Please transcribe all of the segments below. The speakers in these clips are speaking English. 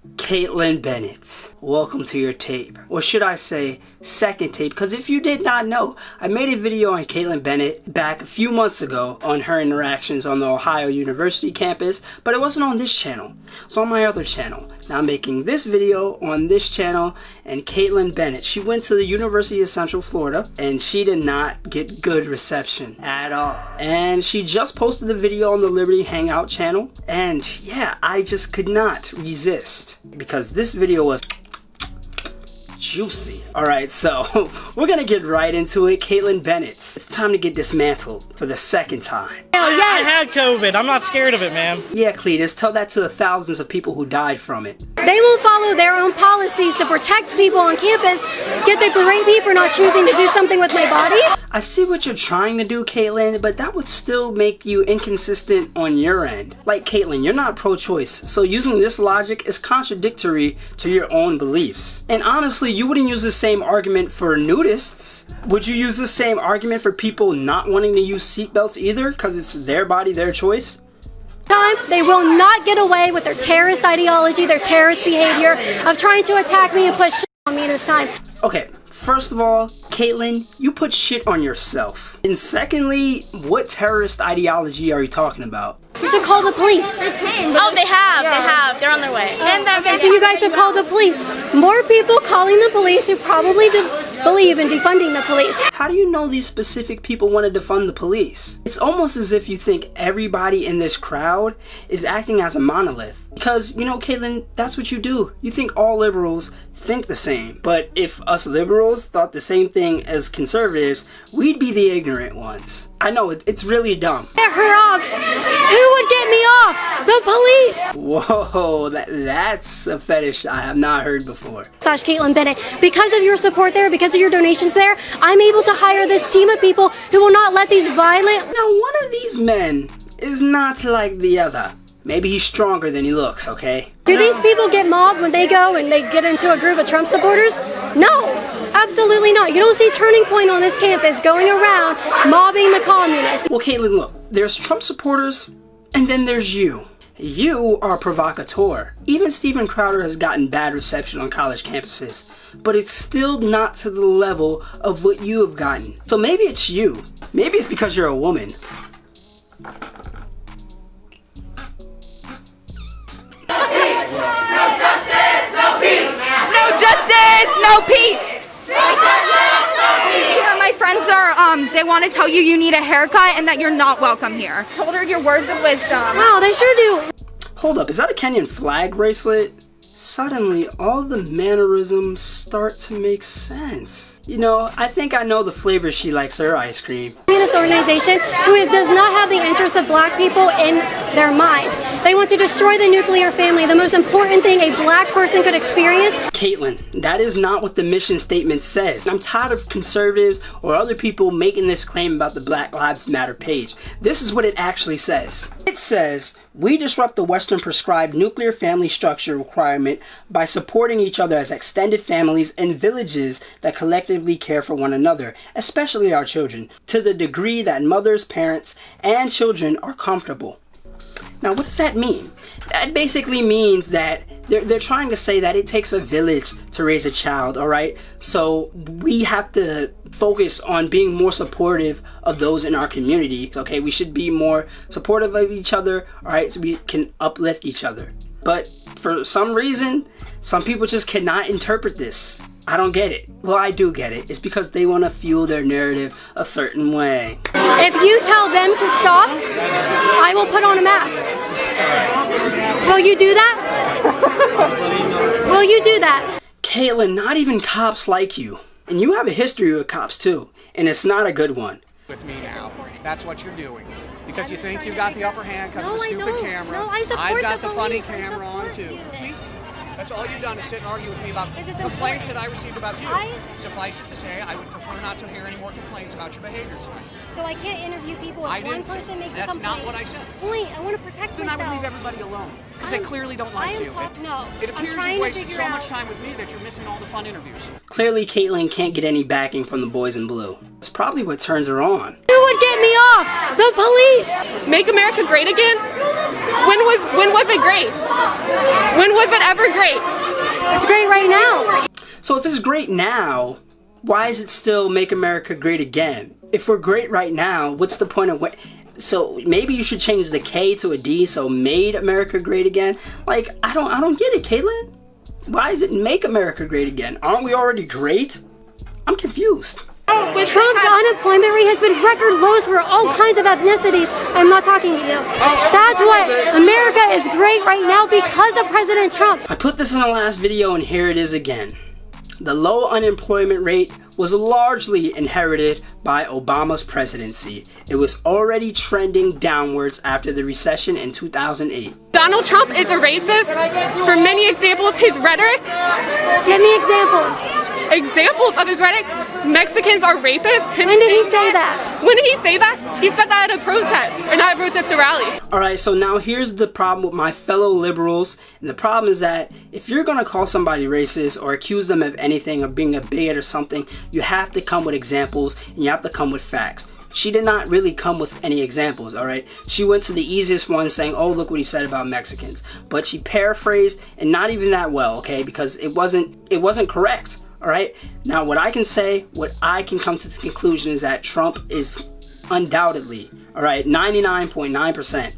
Kaitlin Bennett, welcome to your tape. Or should I say, second tape, because if you did not know, I made a video on Kaitlin Bennett back a few months ago on her interactions on the Ohio University campus, but it wasn't on this channel. It's on my other channel. Now I'm making this video on this channel, and Kaitlin Bennett, she went to the University of Central Florida, and she did not get good reception at all. And she just posted the video on the Liberty Hangout channel, and yeah, I just could not resist, because this video was juicy. Alright, so we're gonna get right into it. Kaitlin Bennett, it's time to get dismantled for the second time. Hell yes! I had COVID. I'm not scared of it, man. Yeah, Cletus, tell that to the thousands of people who died from it. They will follow their own policies to protect people on campus, yet they berate me for not choosing to do something with my body. I see what you're trying to do, Kaitlin, but that would still make you inconsistent on your end. Like, Kaitlin, you're not pro-choice, so using this logic is contradictory to your own beliefs. And honestly, you wouldn't use the same argument for nudists. Would you use the same argument for people not wanting to use seatbelts either, because it's their body, their choice? They will not get away with their terrorist ideology, their terrorist behavior of trying to attack me and push shit on me this time. Okay, first of all, Kaitlin, you put shit on yourself. And secondly, what terrorist ideology are you talking about? You should call the police. Oh, they have. They're on their way. Okay, so you guys have called the police. More people calling the police who probably believe in defunding the police. How do you know these specific people want to defund the police? It's almost as if you think everybody in this crowd is acting as a monolith. Because, you know, Kaitlin, that's what you do. You think all liberals think the same. But if us liberals thought the same thing as conservatives, we'd be the ignorant ones. I know, it's really dumb. Get her off! Who would get me off? The police! Whoa, that's a fetish I have not heard before. Kaitlin Bennett, because of your support there, because of your donations there, I'm able to hire this team of people who will not let these violent... Now, one of these men is not like the other. Maybe he's stronger than he looks, okay? Do these people get mobbed when they go and they get into a group of Trump supporters? No, absolutely not. You don't see Turning Point on this campus going around mobbing the communists. Well, Kaitlin, look, there's Trump supporters, and then there's you. You are a provocateur. Even Steven Crowder has gotten bad reception on college campuses, but it's still not to the level of what you have gotten. So maybe it's you. Maybe it's because you're a woman. No peace! My friends are, they want to tell you you need a haircut and that you're not welcome here. Told her your words of wisdom. Wow, they sure do. Hold up, is that a Kenyan flag bracelet? Suddenly, all the mannerisms start to make sense. You know, I think I know the flavor she likes her ice cream. This organization who does not have the interests of black people in their minds. They want to destroy the nuclear family, the most important thing a black person could experience. Kaitlin, that is not what the mission statement says. I'm tired of conservatives or other people making this claim about the Black Lives Matter page. This is what it actually says. It says, we disrupt the Western prescribed nuclear family structure requirement by supporting each other as extended families and villages that collectively care for one another, especially our children, to the degree that mothers, parents, and children are comfortable. Now, what does that mean? That basically means that they're trying to say that it takes a village to raise a child, alright? So we have to focus on being more supportive of those in our community, okay? We should be more supportive of each other, alright? So we can uplift each other. But for some reason, some people just cannot interpret this. I don't get it. Well, I do get it. It's because they want to fuel their narrative a certain way. If you tell them to stop, I will put on a mask. Will you do that? Will you do that? Kaitlin, not even cops like you. And you have a history with cops too. And it's not a good one. With me now. That's what you're doing. Because you think you got the upper hand because of the stupid camera. No, I support I've got the the funny police. camera on too. That's all you've done is sit and argue with me about complaints that I received about you. Suffice it to say, I would prefer not to hear any more complaints about your behavior tonight. So I can't interview people if one person makes a complaint. That's not what I said. Point, I want to protect Then myself. I would leave everybody alone. Because they clearly don't like you. No. It I'm appears trying you to wasted figure so out. much time with me that you're missing all the fun interviews. Clearly, Kaitlin can't get any backing from the boys in blue. It's probably what turns her on. Who would get me off? The police! Make America great again? When was it great? When was it ever great? It's great right now. So if it's great now, why is it still make America great again? If we're great right now, what's the point of what? So maybe you should change the K to a D, so made America great again. Like, I don't get it, Kaitlin. Why is it make America great again? Aren't we already great? I'm confused. Trump's unemployment rate has been record lows for all kinds of ethnicities. I'm not talking to you. That's what America is great right now because of President Trump. I put this in the last video and here it is again. The low unemployment rate was largely inherited by Obama's presidency. It was already trending downwards after the recession in 2008. Donald Trump is a racist. For many examples, his rhetoric. Give me examples. Examples of his rhetoric. Mexicans are rapists. When did he say that? When did he say that? He said that at a protest, or not a protest, a rally. Alright, so now here's the problem with my fellow liberals. And the problem is that if you're gonna call somebody racist or accuse them of anything, of being a bigot or something, you have to come with examples and you have to come with facts. She did not really come with any examples, alright? She went to the easiest one saying, oh, look what he said about Mexicans. But she paraphrased, and not even that well, okay? Because it wasn't correct, alright? Now, what I can say, what I can come to the conclusion is that Trump is undoubtedly, alright, 99.9%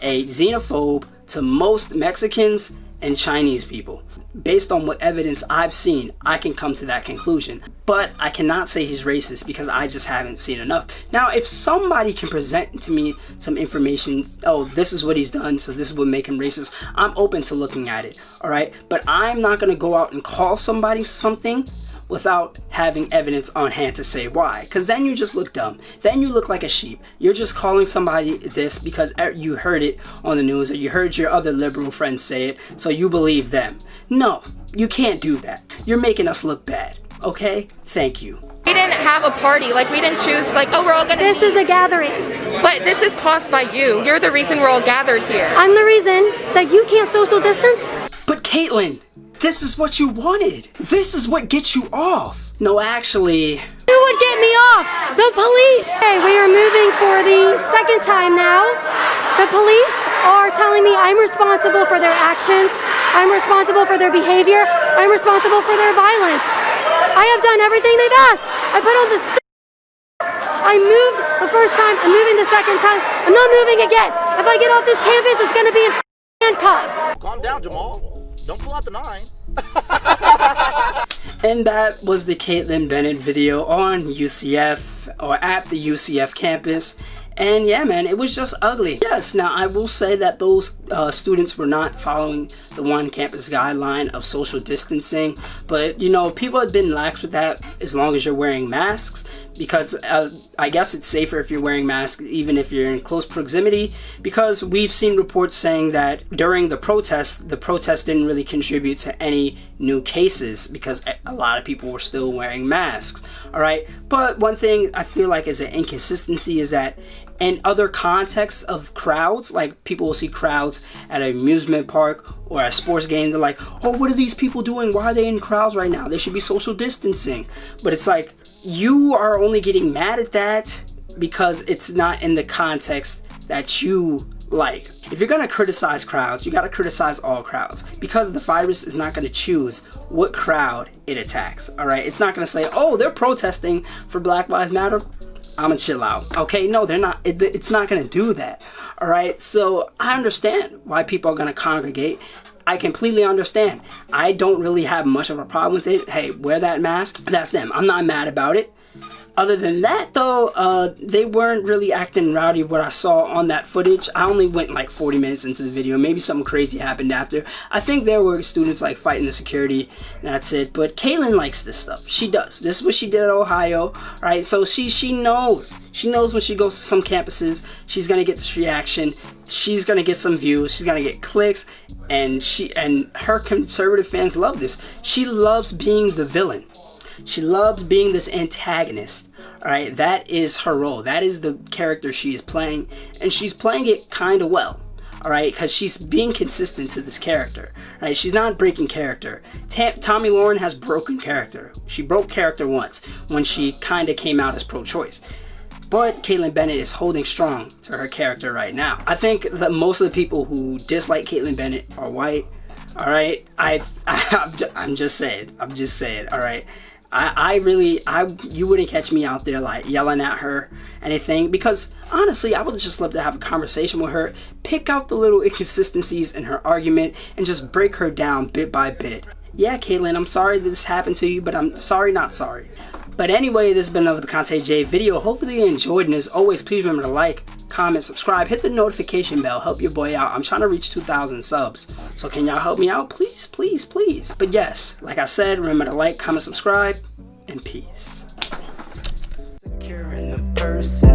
a xenophobe to most Mexicans and Chinese people. Based on what evidence I've seen, I can come to that conclusion. But I cannot say he's racist because I just haven't seen enough. Now, if somebody can present to me some information, oh, this is what he's done, so this is what make him racist, I'm open to looking at it, alright? But I'm not gonna go out and call somebody something without having evidence on hand to say why, because then you just look dumb. Then you look like a sheep. You're just calling somebody this because you heard it on the news or you heard your other liberal friends say it, so you believe them. No, you can't do that. You're making us look bad, okay? Thank you. We didn't have a party, like we didn't choose, like, oh, we're all gonna This is a gathering. But this is caused by you. You're the reason we're all gathered here. I'm the reason that you can't social distance. But Kaitlin, this is what you wanted. This is what gets you off. No, actually, Who would get me off? The police! Okay, we are moving for the second time now. The police are telling me I'm responsible for their actions. I'm responsible for their behavior. I'm responsible for their violence. I have done everything they've asked. I put on this. I moved the first time. I'm moving the second time. I'm not moving again. If I get off this campus, it's going to be in handcuffs. Calm down, Jamal. Don't pull out the 9. and that was the Kaitlin Bennett video on UCF, or at the UCF campus. And yeah, man, it was just ugly. Yes, now I will say that those students were not following the one campus guideline of social distancing. But, you know, people have been lax with that as long as you're wearing masks. Because I guess it's safer if you're wearing masks, even if you're in close proximity. Because we've seen reports saying that during the protest didn't really contribute to any new cases. Because a lot of people were still wearing masks. Alright, but one thing I feel like is an inconsistency is that in other contexts of crowds, like people will see crowds at an amusement park or a sports game, they're like, oh, what are these people doing? Why are they in crowds right now? They should be social distancing. But it's like, you are only getting mad at that because it's not in the context that you like. If you're gonna criticize crowds, you gotta criticize all crowds, because the virus is not gonna choose what crowd it attacks. Alright, it's not gonna say, oh, they're protesting for Black Lives Matter, I'ma chill out. Okay, no, they're not. It's not gonna do that. Alright, so I understand why people are gonna congregate. I completely understand. I don't really have much of a problem with it. Hey, wear that mask, that's them. I'm not mad about it. Other than that, though, they weren't really acting rowdy what I saw on that footage. I only went like 40 minutes into the video. Maybe something crazy happened after. I think there were students like fighting the security, and that's it. But Kaitlin likes this stuff. She does. This is what she did at Ohio, right? So she knows. She knows when she goes to some campuses, she's gonna get this reaction. She's gonna get some views. She's gonna get clicks, and her conservative fans love this. She loves being the villain. She loves being this antagonist. Alright, that is her role. That is the character she is playing, and she's playing it kind of well. alright? Because she's being consistent to this character, right? She's not breaking character. Tommy Lauren has broken character. She broke character once when she kind of came out as pro-choice. But Kaitlin Bennett is holding strong to her character right now. I think that most of the people who dislike Kaitlin Bennett are white, alright? I'm just saying, alright? You wouldn't catch me out there like yelling at her, anything, because honestly, I would just love to have a conversation with her, pick out the little inconsistencies in her argument, and just break her down bit by bit. Yeah, Kaitlin, I'm sorry this happened to you, but I'm sorry not sorry. But anyway, this has been another Picante J video. Hopefully you enjoyed, and as always, please remember to like, comment, subscribe, hit the notification bell, help your boy out. I'm trying to reach 2,000 subs, so can y'all help me out? Please, please, please. But yes, like I said, remember to like, comment, subscribe, and peace. Securing the person.